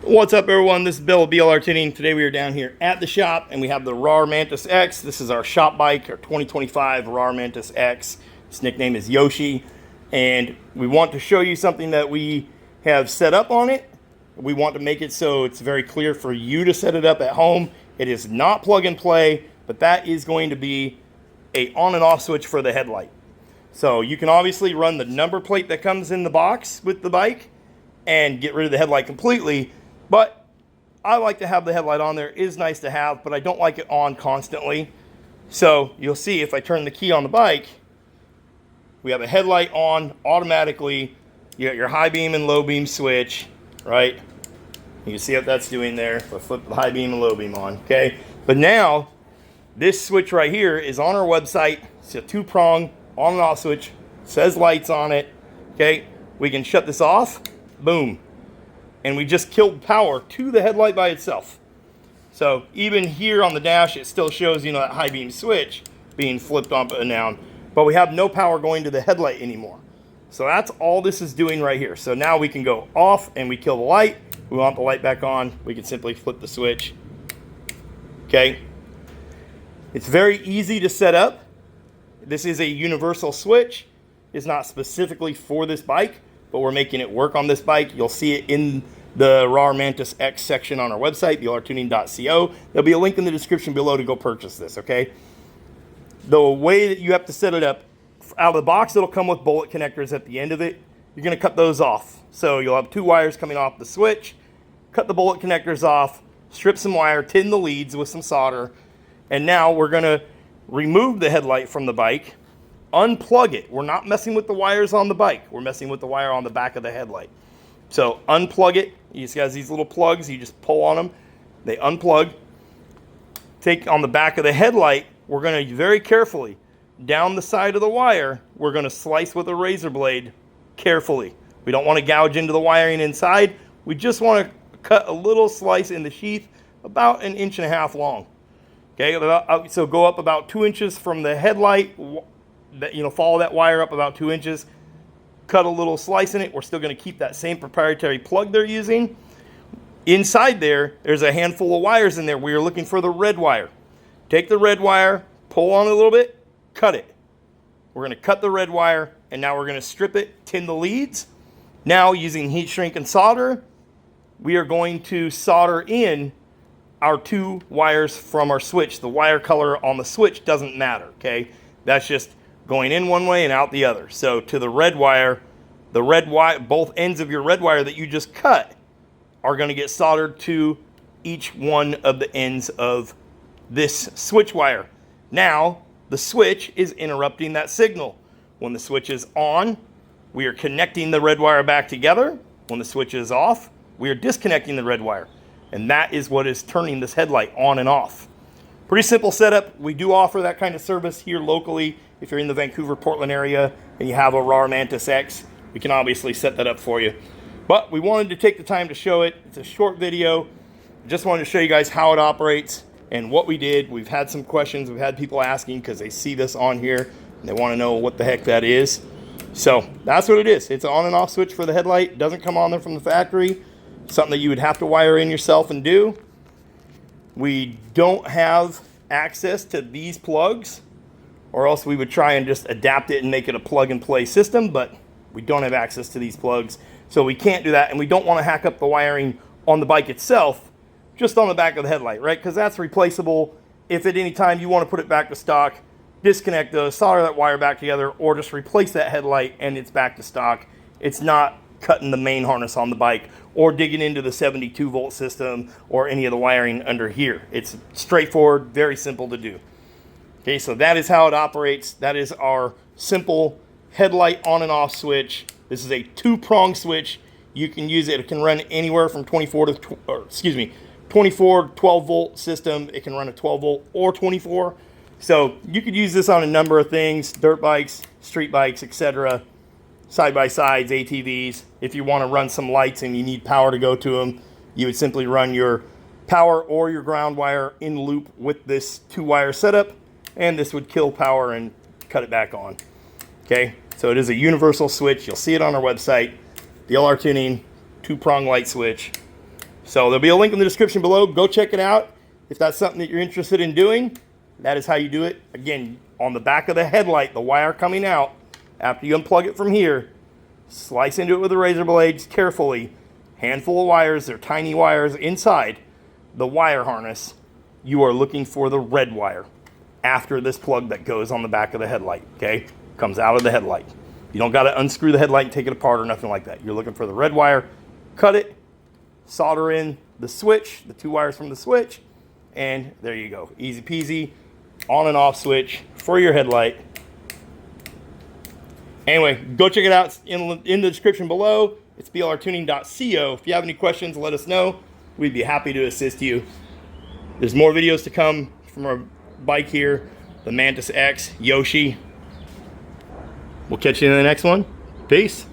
What's up, everyone? This is Bill of BLR Tuning. Today we are down here at the shop and we have the Rawrr Mantis X. This is our shop bike, our 2025 Rawrr Mantis X. Its nickname is Yoshi, and we want to show you something that we have set up on it. We want to make it so it's very clear for you to set it up at home. It is not plug and play, but that is going to be a on and off switch for the headlight. So you can obviously run the number plate that comes in the box with the bike and get rid of the headlight completely. But I like to have the headlight on there. It is nice to have, but I don't like it on constantly. So you'll see if I turn the key on the bike, we have a headlight on automatically. You got your high beam and low beam switch, right? You can see what that's doing there. If I flip the high beam and low beam on, okay? But now, this switch right here is on our website. It's a two-prong on and off switch. It says lights on it, okay? We can shut this off, boom. And we just killed power to the headlight by itself. So even here on the dash, it still shows, you know, that high beam switch being flipped up and down, but we have no power going to the headlight anymore. So that's all this is doing right here. So now we can go off and we kill the light. We want the light back on, we can simply flip the switch. Okay. It's very easy to set up. This is a universal switch. It's not specifically for this bike, but we're making it work on this bike. You'll see it in the Rawrr Mantis X section on our website, blrtuning.co. There'll be a link in the description below to go purchase this, okay? The way that you have to set it up, out of the box, it'll come with bullet connectors at the end of it. You're gonna cut those off. So you'll have two wires coming off the switch, cut the bullet connectors off, strip some wire, tin the leads with some solder, and now we're gonna remove the headlight from the bike, unplug it. We're not messing with the wires on the bike. We're messing with the wire on the back of the headlight. So unplug it. You just got these little plugs. You just pull on them. They unplug. Take on the back of the headlight. We're going to very carefully, down the side of the wire, we're going to slice with a razor blade carefully. We don't want to gouge into the wiring inside. We just want to cut a little slice in the sheath about 1.5 inches long. Okay, so go up about 2 inches from the headlight. Follow that wire up about 2 inches, cut a little slice in it. We're still going to keep that same proprietary plug they're using. Inside there's a handful of wires in there. We are looking for the red wire. Take the red wire, pull on it a little bit, cut it. We're going to cut the red wire, and now we're going to strip it, tin the leads. Now, using heat shrink and solder, we are going to solder in our two wires from our switch. The wire color on the switch doesn't matter, okay? That's just going in one way and out the other. So to the red wire, both ends of your red wire that you just cut are going to get soldered to each one of the ends of this switch wire. Now, the switch is interrupting that signal. When the switch is on, we are connecting the red wire back together. When the switch is off, we are disconnecting the red wire. And that is what is turning this headlight on and off. Pretty simple setup. We do offer that kind of service here locally. If you're in the Vancouver, Portland area and you have a Rawrr Mantis X, we can obviously set that up for you. But we wanted to take the time to show it. It's a short video. Just wanted to show you guys how it operates and what we did. We've had some questions. We've had people asking because they see this on here and they want to know what the heck that is. So that's what it is. It's an on and off switch for the headlight. It doesn't come on there from the factory. Something that you would have to wire in yourself and do. We don't have access to these plugs, or else we would try and just adapt it and make it a plug and play system, but we don't have access to these plugs, so we can't do that, and we don't want to hack up the wiring on the bike itself, just on the back of the headlight, right? Because that's replaceable. If at any time you want to put it back to stock, disconnect those, solder that wire back together, or just replace that headlight and it's back to stock. It's not cutting the main harness on the bike or digging into the 72 volt system or any of the wiring under here. It's straightforward, very simple to do. Okay, so that is how it operates. That is our simple headlight on and off switch. This is a two-prong switch. You can use it. It can run anywhere from 24 to 12 volt system. It can run a 12 volt or 24. So you could use this on a number of things: dirt bikes, street bikes, etc. Side-by-sides, ATVs. If you want to run some lights and you need power to go to them, you would simply run your power or your ground wire in loop with this two-wire setup, and this would kill power and cut it back on. Okay, so it is a universal switch. You'll see it on our website. The LR Tuning, two-prong light switch. So there'll be a link in the description below. Go check it out. If that's something that you're interested in doing, that is how you do it. Again, on the back of the headlight, the wire coming out, after you unplug it from here, slice into it with the razor blades carefully. Handful of wires, they're tiny wires inside the wire harness. You are looking for the red wire after this plug that goes on the back of the headlight, okay? Comes out of the headlight. You don't gotta unscrew the headlight and take it apart or nothing like that. You're looking for the red wire, cut it, solder in the switch, the 2 wires from the switch, and there you go. Easy peasy, on and off switch for your headlight. Anyway, go check it out in the description below. It's blrtuning.co. If you have any questions, let us know. We'd be happy to assist you. There's more videos to come from our bike here, the Mantis X, Yoshi. We'll catch you in the next one. Peace.